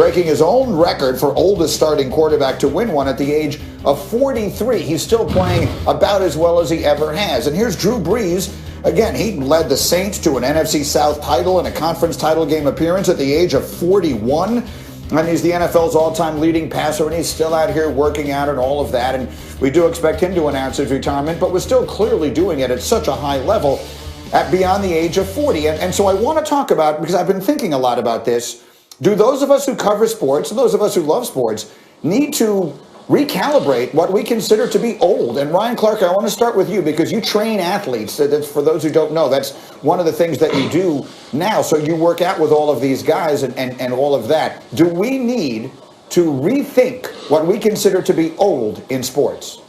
breaking his own record for oldest starting quarterback to win one at the age of 43. He's still playing about as well as he ever has. And here's Drew Brees. Again, he led the Saints to an NFC South title and a conference title game appearance at the age of 41. And he's the NFL's all-time leading passer, and he's still out here working out and all of that. And we do expect him to announce his retirement, but we're still clearly doing it at such a high level at beyond the age of 40. And so I want to talk about, because I've been thinking a lot about this, do those of us who cover sports, and those of us who love sports, need to recalibrate what we consider to be old? And Ryan Clark, I want to start with you because you train athletes. That's, for those who don't know, that's one of the things that you do now. So you work out with all of these guys and all of that. Do we need to rethink what we consider to be old in sports?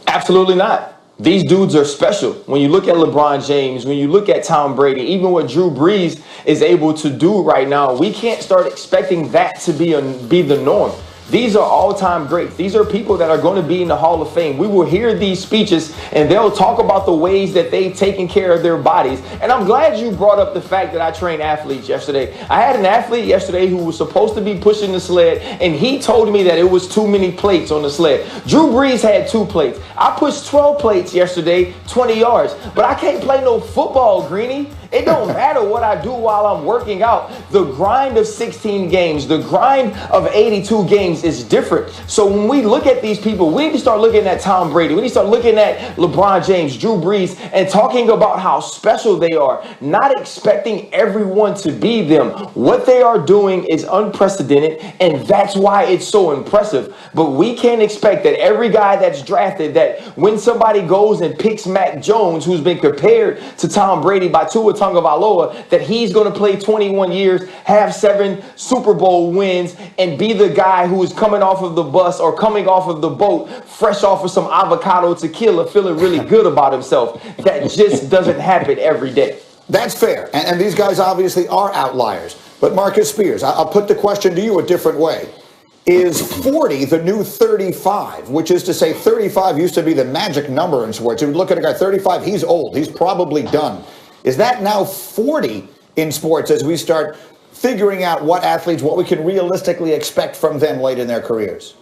Absolutely not. These dudes are special. When you look at LeBron James, when you look at Tom Brady, even what Drew Brees is able to do right now, we can't start expecting that to be the norm. These are all-time greats. These are people that are going to be in the Hall of Fame. We will hear these speeches, and they'll talk about the ways that they've taken care of their bodies. And I'm glad you brought up the fact that I trained athletes yesterday. I had an athlete yesterday who was supposed to be pushing the sled, and he told me that it was too many plates on the sled. Drew Brees had 2 plates. I pushed 12 plates yesterday, 20 yards. But I can't play no football, Greenie. It don't matter what I do while I'm working out. The grind of 16 games, the grind of 82 games is different. So when we look at these people, we need to start looking at Tom Brady. We need to start looking at LeBron James, Drew Brees, and talking about how special they are, not expecting everyone to be them. What they are doing is unprecedented, and that's why it's so impressive. But we can't expect that every guy that's drafted, that when somebody goes and picks Mac Jones, who's been compared to Tom Brady by Tua Tagovailoa, that he's going to play 21 years, have 7 Super Bowl wins, and be the guy who is coming off of the bus or coming off of the boat, fresh off of some avocado tequila, feeling really good about himself. That just doesn't happen every day. That's fair. And these guys obviously are outliers. But Marcus Spears, I'll put the question to you a different way. Is 40 the new 35, which is to say 35 used to be the magic number in sports. You would look at a guy 35, he's old, he's probably done. Is that now 40 in sports as we start figuring out what athletes, what we can realistically expect from them late in their careers?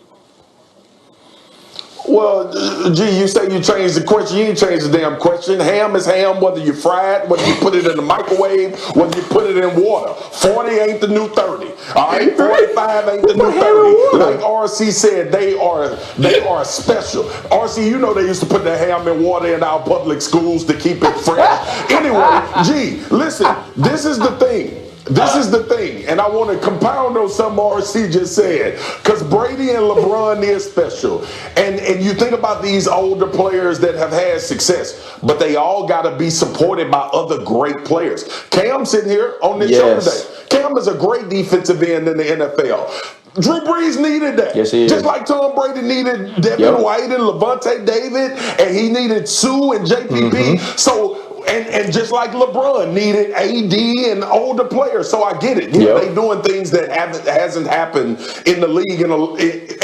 Well, gee, you say you changed the question. You ain't changed the damn question. Ham is ham, whether you fry it, whether you put it in the microwave, whether you put it in water. 40 ain't the new 30. All right, 45 ain't the new 30. Like RC said, they are special. RC, you know they used to put the ham in water in our public schools to keep it fresh. Anyway, gee, listen, this is the thing. This is the thing, and I want to compound on something RC just said, because Brady and LeBron is special. And you think about these older players that have had success, but they all got to be supported by other great players. Cam sitting here on this show today. Cam is a great defensive end in the NFL. Drew Brees needed that. Yes, he is. Just like Tom Brady needed Devin White and Levante David, and he needed Sue and JPP. So, and just like LeBron needed AD and older players. So I get it. They doing things that hasn't happened in the league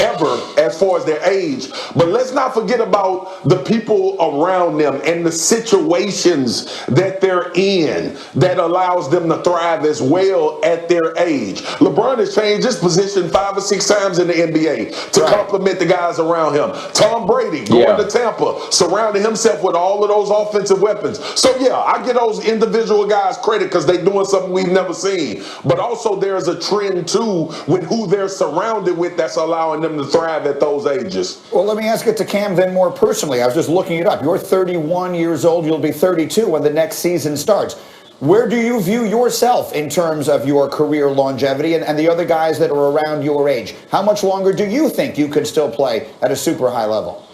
ever as far as their age. But let's not forget about the people around them and the situations that they're in that allows them to thrive as well at their age. LeBron has changed his position 5 or 6 times in the NBA to complement the guys around him. Tom Brady going to Tampa, surrounding himself with all of those offensive weapons. So yeah, I give those individual guys credit because they're doing something we've never seen. But also there's a trend too with who they're surrounded with that's allowing them to thrive at those ages. Well, let me ask it to Cam then more personally. I was just looking it up. You're 31 years old. You'll be 32 when the next season starts. Where do you view yourself in terms of your career longevity and the other guys that are around your age? How much longer do you think you could still play at a super high level?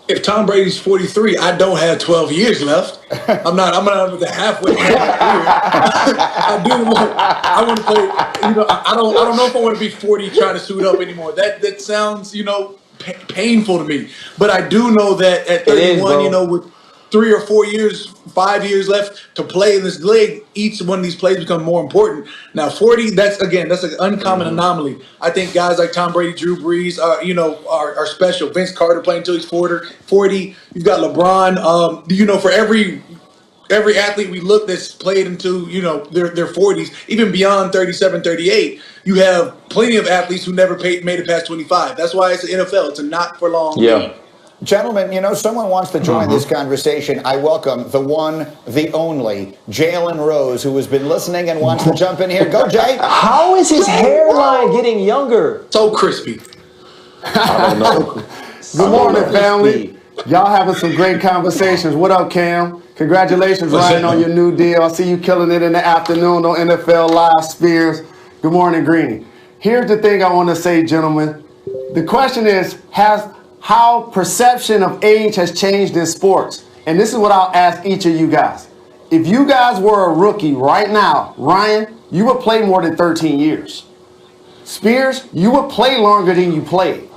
If Tom Brady's 43, I don't have 12 years left. I'm not at the halfway point of my career. I want to play, I don't know if I want to be 40 trying to suit up anymore. That sounds, painful to me. But I do know that at 31, with 3 or 4 years, 5 years left to play in this league, each one of these plays become more important. Now, 40, that's an uncommon anomaly. I think guys like Tom Brady, Drew Brees, are special. Vince Carter playing until he's 40. You've got LeBron. For every athlete we look that's played into, their 40s, even beyond 37, 38, you have plenty of athletes who never made it past 25. That's why it's the NFL. It's a not for long league. Gentlemen, someone wants to join this conversation. I welcome the one, the only, Jalen Rose, who has been listening and wants to jump in here. Go, Jay. How is his hairline getting younger? So crispy. I don't know. Good morning, family. Y'all having some great conversations. What up, Cam? Congratulations, Ryan, on your new deal. I see you killing it in the afternoon on NFL Live, Spears. Good morning, Greeny. Here's the thing I want to say, gentlemen. The question is, how perception of age has changed in sports. And this is what I'll ask each of you guys. If you guys were a rookie right now, Ryan, you would play more than 13 years. Spears, you would play longer than you played.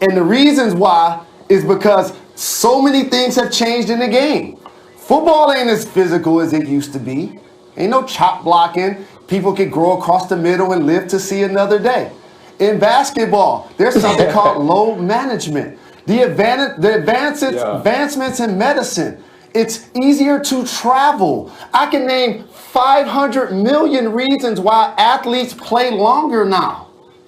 And the reasons why is because so many things have changed in the game. Football ain't as physical as it used to be. Ain't no chop blocking. People can grow across the middle and live to see another day. In basketball, there's something called load management. The advancements in medicine. It's easier to travel. I can name 500 million reasons why athletes play longer now.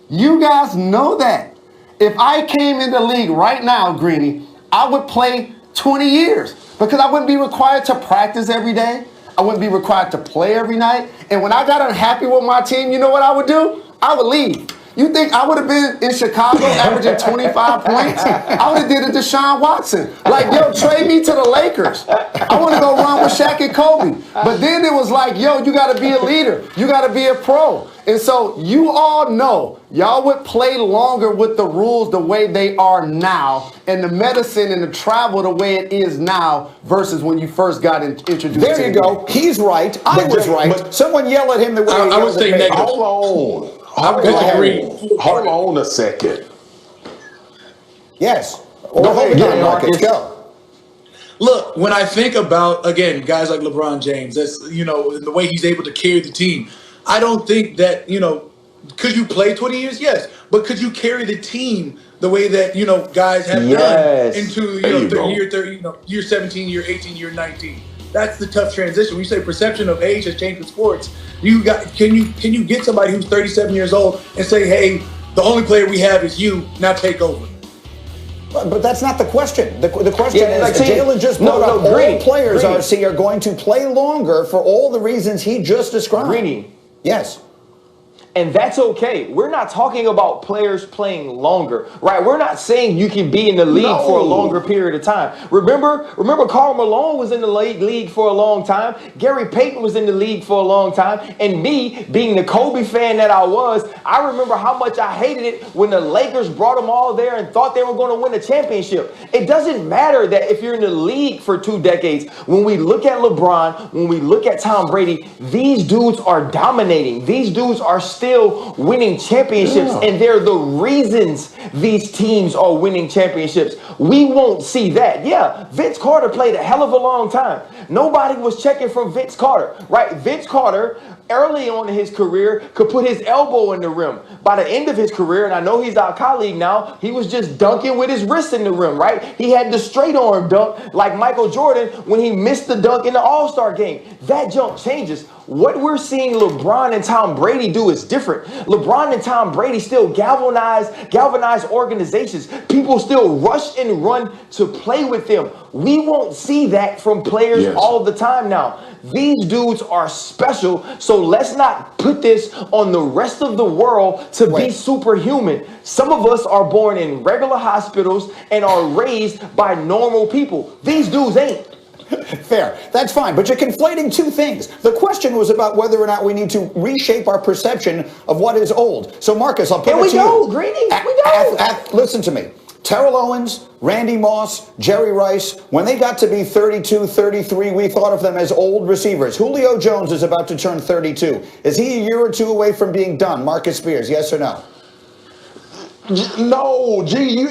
You guys know that. If I came in the league right now, Greeny, I would play 20 years because I wouldn't be required to practice every day. I wouldn't be required to play every night. And when I got unhappy with my team, you know what I would do? I would leave. You think I would have been in Chicago averaging 25 points? I would have did a Deshaun Watson. Like, yo, trade me to the Lakers. I want to go run with Shaq and Kobe. But then it was like, yo, you got to be a leader. You got to be a pro. And so you all know y'all would play longer with the rules the way they are now and the medicine and the travel the way it is now versus when you first got introduced. There you go. He's right. I was right. Someone yell at him the way I would say negative. Hold on a second. Yes. Marcus, go. Look, when I think about, again, guys like LeBron James, that's, the way he's able to carry the team, I don't think that, could you play 20 years? Yes. But could you carry the team the way that, guys have done into, year 30, year 17, year 18, year 19? That's the tough transition. When you say perception of age has changed in sports, can you get somebody who's 37 years old and say, hey, the only player we have is you, now take over? But that's not the question. The question is, like Jalen just brought up all players, RC, are going to play longer for all the reasons he just described. Greeny. Yes. And that's okay. We're not talking about players playing longer, right? We're not saying you can be in the league for a longer period of time. Remember Karl Malone was in the league for a long time. Gary Payton was in the league for a long time. And me, being the Kobe fan that I was, I remember how much I hated it when the Lakers brought them all there and thought they were going to win a championship. It doesn't matter that if you're in the league for 2 decades. When we look at LeBron, when we look at Tom Brady, these dudes are dominating. These dudes are still winning championships, and they're the reasons these teams are winning championships. We won't see that. Yeah, Vince Carter played a hell of a long time. Nobody was checking from Vince Carter, right? Vince Carter, early on in his career, could put his elbow in the rim. By the end of his career, and I know he's our colleague now, he was just dunking with his wrist in the rim, right? He had the straight arm dunk like Michael Jordan when he missed the dunk in the All-Star game. That jump changes. What we're seeing LeBron and Tom Brady do is different. LeBron and Tom Brady still galvanize organizations. People still rush and run to play with them. We won't see that from players all the time now. These dudes are special, so let's not put this on the rest of the world to be superhuman. Some of us are born in regular hospitals and are raised by normal people. These dudes ain't. Fair. That's fine. But you're conflating two things. The question was about whether or not we need to reshape our perception of what is old. So, Marcus, I'll put it to you. Greeny. We don't. Listen to me. Terrell Owens, Randy Moss, Jerry Rice, when they got to be 32, 33, we thought of them as old receivers. Julio Jones is about to turn 32. Is he a year or two away from being done? Marcus Spears, yes or no? No, you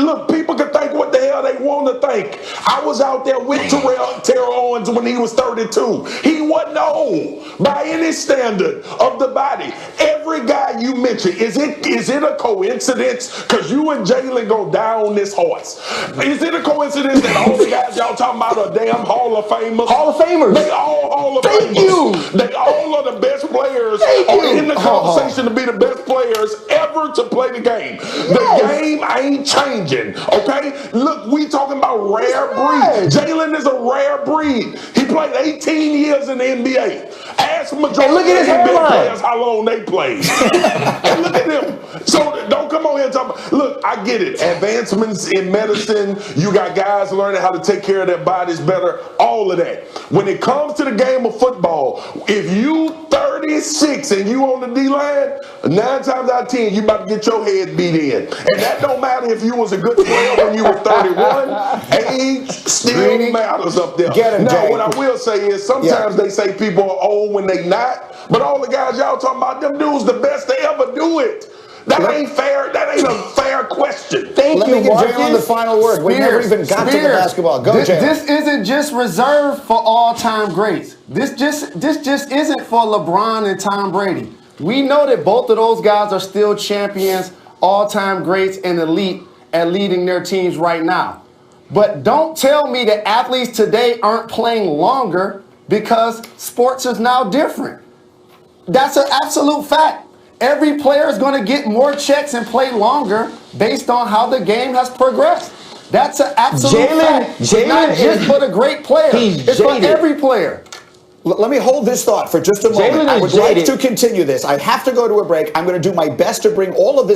look, people can think what the hell they want to think. I was out there with Terrell Owens when he was 32. He wasn't old by any standard of the body. Every every guy you mentioned, is it a coincidence? Because you and Jalen go down this horse. Is it a coincidence that all the guys y'all talking about are damn Hall of Famers? Hall of Famers. They all Hall of Famers. Thank you. They all are the best players in the conversation to be the best players ever to play the game. The game ain't changing, okay? Look, we talking about rare breed. Jalen is a rare breed. He played 18 years in the NBA. Ask majority look at his of NBA hairline. players how long they played. And look at them. So don't come on here and talk about, look, I get it. Advancements in medicine, you got guys learning how to take care of their bodies better, all of that. When it comes to the game of football, if you 36 and you on the D-line, 9 times out of 10, you about to get your head beat in. And that don't matter if you was a good player when you were 31. Age still matters up there. Now, what I will say is sometimes they say people are old when they not, but all the guys y'all talking about, them dudes the best they ever do it. That ain't fair. That ain't a fair question. Let me give Jalen the final word. We never even got to the basketball. Go, Jalen. This isn't just reserved for all-time greats. This just isn't for LeBron and Tom Brady. We know that both of those guys are still champions, all-time greats, and elite at leading their teams right now. But don't tell me that athletes today aren't playing longer because sports is now different. That's an absolute fact. Every player is going to get more checks and play longer based on how the game has progressed. That's an absolute fact. It's not just for the great player. It's for every player. Let me hold this thought for just a moment. I would like to continue this. I have to go to a break. I'm going to do my best to bring all of this